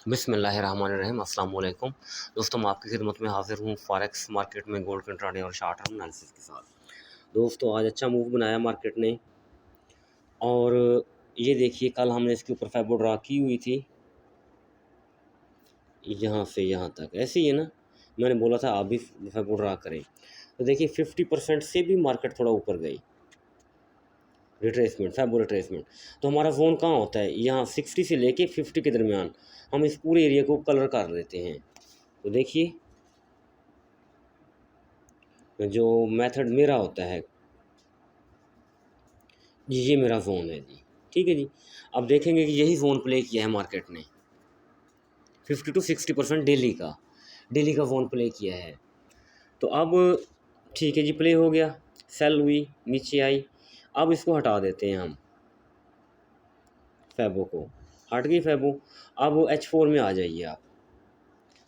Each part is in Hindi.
बिस्मिल्लाहिर्रहमानिर्रहीम अस्सलाम वालेकुम दोस्तों, मैं आपकी खिदमत में हाजिर हूँ फॉरेक्स मार्केट में गोल्ड कंट्राडे और शार्ट टर्म एनालिसिस के साथ। दोस्तों, आज अच्छा मूव बनाया मार्केट ने और ये देखिए, कल हमने इसके ऊपर फैबो ड्रा की हुई थी, यहाँ से यहाँ तक ऐसे ही है ना। मैंने बोला था आप भी फैबो ड्रा करें, तो देखिए 50% से भी मार्केट थोड़ा ऊपर गई, रिट्रेसमेंट, फैबो रिट्रेसमेंट। तो हमारा जोन कहाँ होता है, यहाँ 60 से लेके 50 के दरमियान हम इस पूरे एरिया को कलर कर लेते हैं। तो देखिए, जो मेथड मेरा होता है, ये मेरा जोन है जी। ठीक है जी। अब देखेंगे कि यही जोन प्ले किया है मार्केट ने, 50 to 60% डेली का जोन प्ले किया है। तो अब ठीक है जी, प्ले हो गया, सेल हुई, नीचे आई। अब इसको हटा देते हैं हम, फैबो को हट गई फैबो। अब H4 में आ जाइए आप,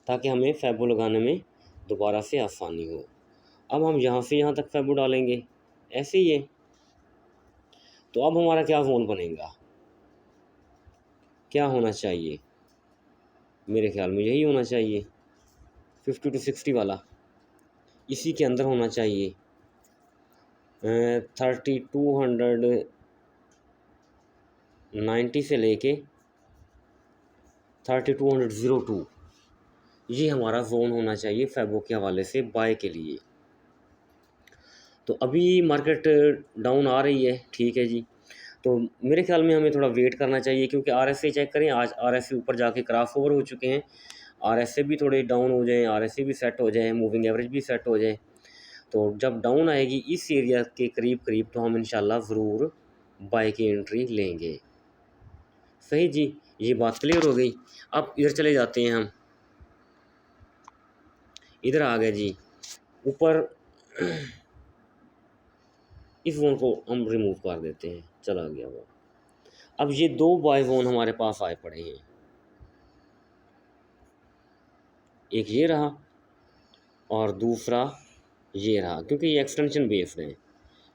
ताकि हमें फैबो लगाने में दोबारा से आसानी हो। अब हम यहाँ से यहाँ तक फैबो डालेंगे, ऐसे ही है। तो अब हमारा क्या जोन बनेगा, क्या होना चाहिए, मेरे ख्याल में यही होना चाहिए, 50 to 60 वाला, इसी के अंदर होना चाहिए। 3290 से लेके 3202, ये हमारा जोन होना चाहिए फैबो के हवाले से बाय के लिए। तो अभी मार्केट डाउन आ रही है, ठीक है जी। तो मेरे ख्याल में हमें थोड़ा वेट करना चाहिए, क्योंकि RSI चेक करें, आज RSI ऊपर जाके क्रॉस ओवर हो चुके हैं। RSI भी थोड़े डाउन हो जाएं, RSI भी सेट हो जाए, मूविंग एवरेज भी सेट हो जाए। तो जब डाउन आएगी इस एरिया के करीब करीब, तो हम इंशाल्लाह ज़रूर बाय की एंट्री लेंगे। सही जी, ये बात क्लियर हो गई। अब इधर चले जाते हैं हम, इधर आ गए जी ऊपर। इस जोन को हम रिमूव कर देते हैं, चला गया वो। अब ये दो बाय जोन हमारे पास आए पड़े हैं, एक ये रहा और दूसरा ये रहा, क्योंकि ये एक्सटेंशन बेस्ड हैं।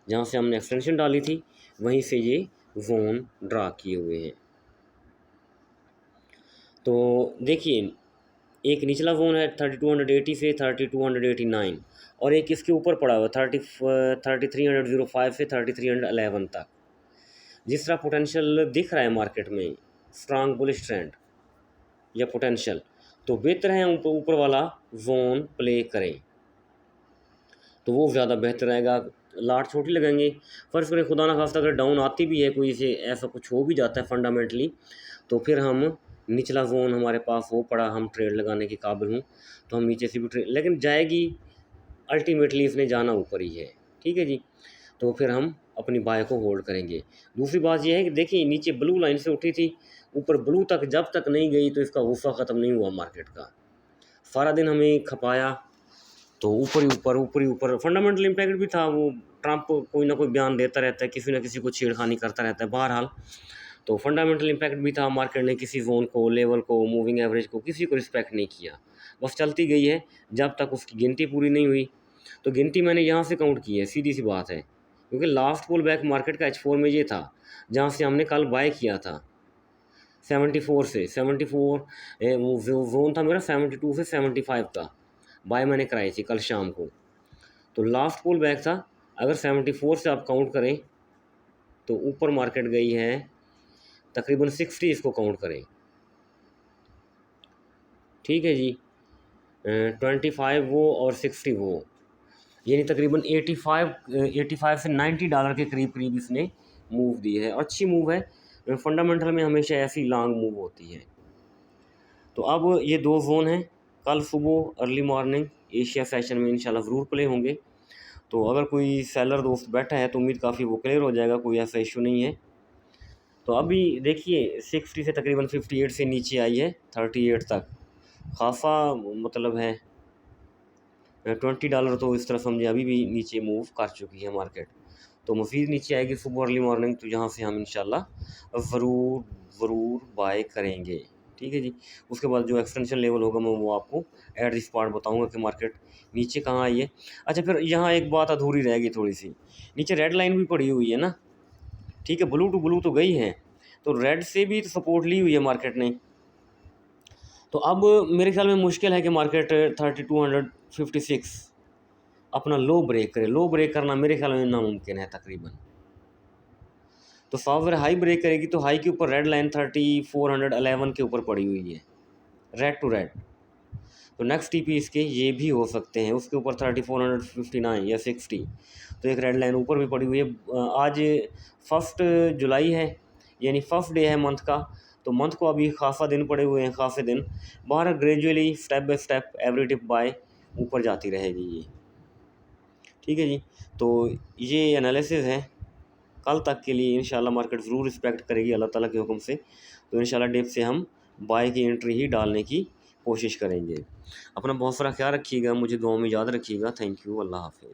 जहाँ से हमने एक्सटेंशन डाली थी वहीं से ये जोन ड्रा किए हुए हैं। तो देखिए, एक निचला जोन है 3280 से 3289, और एक इसके ऊपर पड़ा हुआ 3305 से 3311 तक। जिस तरह पोटेंशियल दिख रहा है मार्केट में, स्ट्रांग बुलिश ट्रेंड या पोटेंशियल, तो बेहतर है ऊपर ऊपर वाला जोन प्ले करें, तो वो ज़्यादा बेहतर रहेगा। लाट छोटी लगेंगे, फ़र्ज़ करें खुदा ना खास्ता अगर डाउन आती भी है, कोई से ऐसा कुछ हो भी जाता है फंडामेंटली, तो फिर हम निचला जोन हमारे पास हो पड़ा, हम ट्रेड लगाने के काबिल हूँ, तो हम नीचे से भी ट्रेड, लेकिन जाएगी अल्टीमेटली इसने जाना ऊपर ही है। ठीक है जी। तो फिर हम अपनी बाय को होल्ड करेंगे। दूसरी बात यह है कि देखिए, नीचे ब्लू लाइन से उठी थी, ऊपर ब्लू तक जब तक नहीं गई तो इसका गुस्सा ख़त्म नहीं हुआ मार्केट का। सारा दिन हमें खपाया, तो ऊपर ही ऊपर फंडामेंटल इम्पैक्ट भी था। वो ट्रंप कोई ना कोई बयान देता रहता है, किसी ना किसी को छेड़खानी करता रहता है, बहरहाल तो फंडामेंटल इम्पैक्ट भी था। मार्केट ने किसी जोन को, लेवल को, मूविंग एवरेज को, किसी को रिस्पेक्ट नहीं किया, बस चलती गई है जब तक उसकी गिनती पूरी नहीं हुई। तो गिनती मैंने यहाँ से काउंट की है, सीधी सी बात है, क्योंकि लास्ट पुल बैक मार्केट का H4 में ये था, जहाँ से हमने कल बाय किया था 74 से 74। वो जोन था मेरा 72 से 75 का, बाय मैंने कराई थी कल शाम को। तो लास्ट पुल बैक था, अगर 74 से आप काउंट करें तो ऊपर मार्केट गई है तकरीबन 60, इसको काउंट करें। ठीक है जी। 25 वो और 60 वो, यानी तकरीबन 85 से $90 के करीब करीब इसने मूव दी है, और अच्छी मूव है। फंडामेंटल में हमेशा ऐसी लॉन्ग मूव होती है। तो अब ये दो जोन हैं, कल सुबह अर्ली मॉर्निंग एशिया सेशन में इंशाल्लाह ज़रूर प्ले होंगे। तो अगर कोई सेलर दोस्त बैठा है तो उम्मीद काफ़ी वो क्लियर हो जाएगा, कोई ऐसा इशू नहीं है। तो अभी देखिए 60 से तकरीबन 58 से नीचे आई है 38 तक, खासा मतलब है $20 तो इस तरह समझे अभी भी नीचे मूव कर चुकी है मार्केट। तो मज़ीद नीचे आएगी सुबह अर्ली मॉर्निंग, तो यहाँ से हम इंशाल्लाह ज़रूर ज़रूर बाय करेंगे। ठीक है जी। उसके बाद जो एक्सटेंशन लेवल होगा मैं वो आपको एट द स्पॉट बताऊँगा कि मार्केट नीचे कहाँ आई है। अच्छा, फिर यहाँ एक बात अधूरी रहेगी थोड़ी सी, नीचे रेड लाइन भी पड़ी हुई है ना। ठीक है, ब्लू टू ब्लू तो गई है, तो रेड से भी तो सपोर्ट ली हुई है मार्केट ने। तो अब मेरे ख्याल में मुश्किल है कि मार्केट 3256 अपना लो ब्रेक करे। लो ब्रेक करना मेरे ख्याल में नामुमकिन है तकरीबन। तो सॉफ्टवेयर हाई ब्रेक करेगी तो हाई के ऊपर रेड लाइन 3411 के ऊपर पड़ी हुई है, रेड टू रेड। तो नेक्स्ट टीपी इसके ये भी हो सकते हैं, उसके ऊपर 3459 या 60। तो एक रेड लाइन ऊपर भी पड़ी हुई है। आज 1 जुलाई है, यानी फर्स्ट डे है मंथ का। तो मंथ को अभी खासा दिन पड़े हुए हैं, खासे दिन बाहर gradually step by step every tip by ऊपर जाती रहेगी ये। ठीक है जी, तो ये एनालिसिस है। कल तक के लिए इंशाल्लाह मार्केट ज़रूर रिस्पेक्ट करेगी अल्लाह ताला के हुक्म से। तो इंशाल्लाह डिप से हम बाय की एंट्री ही डालने की कोशिश करेंगे। अपना बहुत सारा ख्याल रखिएगा, मुझे दुआ में याद रखिएगा। थैंक यू, अल्लाह हाफ़िज़।